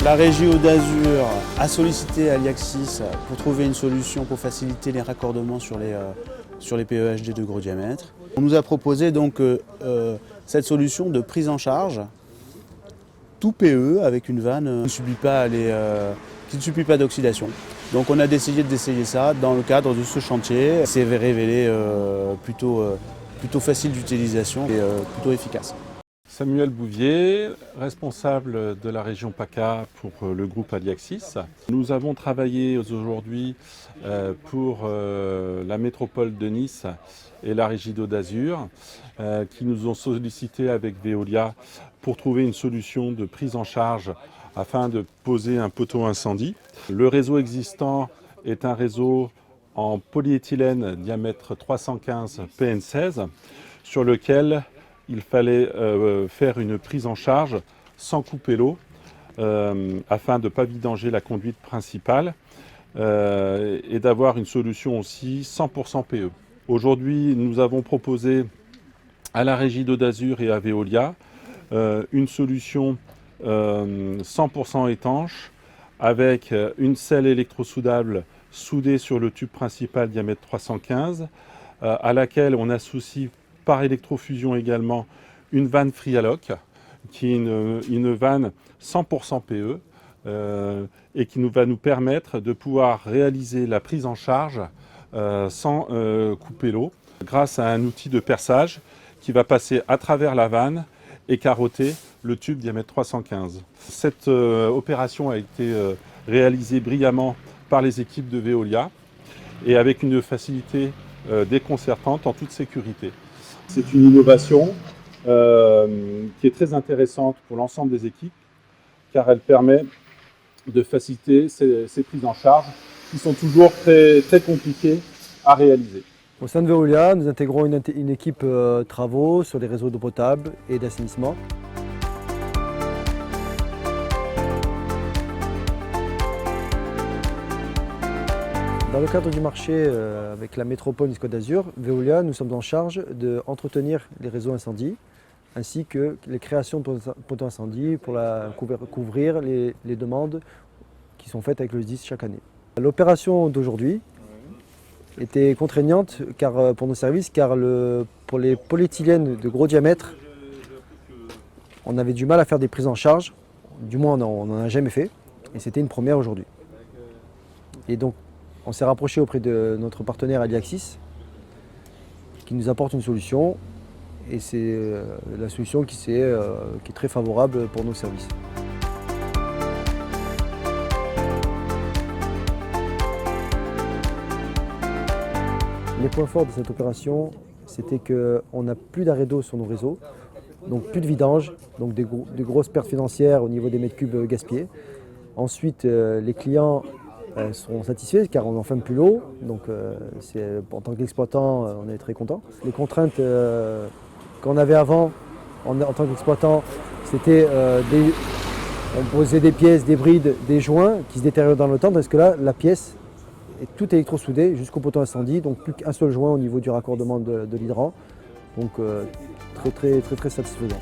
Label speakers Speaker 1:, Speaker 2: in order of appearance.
Speaker 1: La régie Côte d'Azur a sollicité Aliaxis pour trouver une solution pour faciliter les raccordements sur les PEHD de gros diamètre. On nous a proposé donc cette solution de prise en charge tout PE avec une vanne qui ne subit pas d'oxydation. Donc on a décidé d'essayer ça dans le cadre de ce chantier. C'est révélé plutôt facile d'utilisation et plutôt efficace.
Speaker 2: Samuel Bouvier, responsable de la région PACA pour le groupe Aliaxis. Nous avons travaillé aujourd'hui pour la métropole de Nice et la régie Côte d'Azur qui nous ont sollicité avec Veolia pour trouver une solution de prise en charge afin de poser un poteau incendie. Le réseau existant est un réseau en polyéthylène diamètre 315 PN16 sur lequel il fallait faire une prise en charge sans couper l'eau afin de ne pas vidanger la conduite principale et d'avoir une solution aussi 100% PE. Aujourd'hui, nous avons proposé à la régie Côte d'Azur et à Veolia une solution 100% étanche avec une selle électrosoudable soudée sur le tube principal diamètre 315 à laquelle on associe par électrofusion également une vanne Frialoc qui est une vanne 100% PE et qui va nous permettre de pouvoir réaliser la prise en charge sans couper l'eau grâce à un outil de perçage qui va passer à travers la vanne et carotter le tube diamètre 315. Cette opération a été réalisée brillamment par les équipes de Veolia et avec une facilité déconcertante en toute sécurité. C'est une innovation qui est très intéressante pour l'ensemble des équipes car elle permet de faciliter ces prises en charge qui sont toujours très, très compliquées à réaliser.
Speaker 3: Au sein de Veolia, nous intégrons une équipe travaux sur les réseaux d'eau potable et d'assainissement. Dans le cadre du marché avec la métropole Nice Côte d'Azur, Veolia, nous sommes en charge d'entretenir les réseaux incendies ainsi que les créations de poteaux incendies pour couvrir les demandes qui sont faites avec le SDIS chaque année. L'opération d'aujourd'hui était contraignante pour nos services car pour les polyéthylènes de gros diamètre, on avait du mal à faire des prises en charge, du moins on n'en a jamais fait et c'était une première aujourd'hui. Et donc on s'est rapproché auprès de notre partenaire Aliaxis qui nous apporte une solution et c'est la solution qui est très favorable pour nos services. Les points forts de cette opération, c'était qu'on n'a plus d'arrêt d'eau sur nos réseaux, donc plus de vidange, donc des grosses pertes financières au niveau des mètres cubes gaspillés. Ensuite, les clients sont satisfaits car on n'enferme plus l'eau, donc en tant qu'exploitant, on est très content. Les contraintes qu'on avait avant en tant qu'exploitant, c'était on posait des pièces, des brides, des joints qui se détériorent dans le temps, parce que là, la pièce est tout électrosoudé jusqu'au poteau incendie, donc plus qu'un seul joint au niveau du raccordement de l'hydrant, donc très satisfaisant.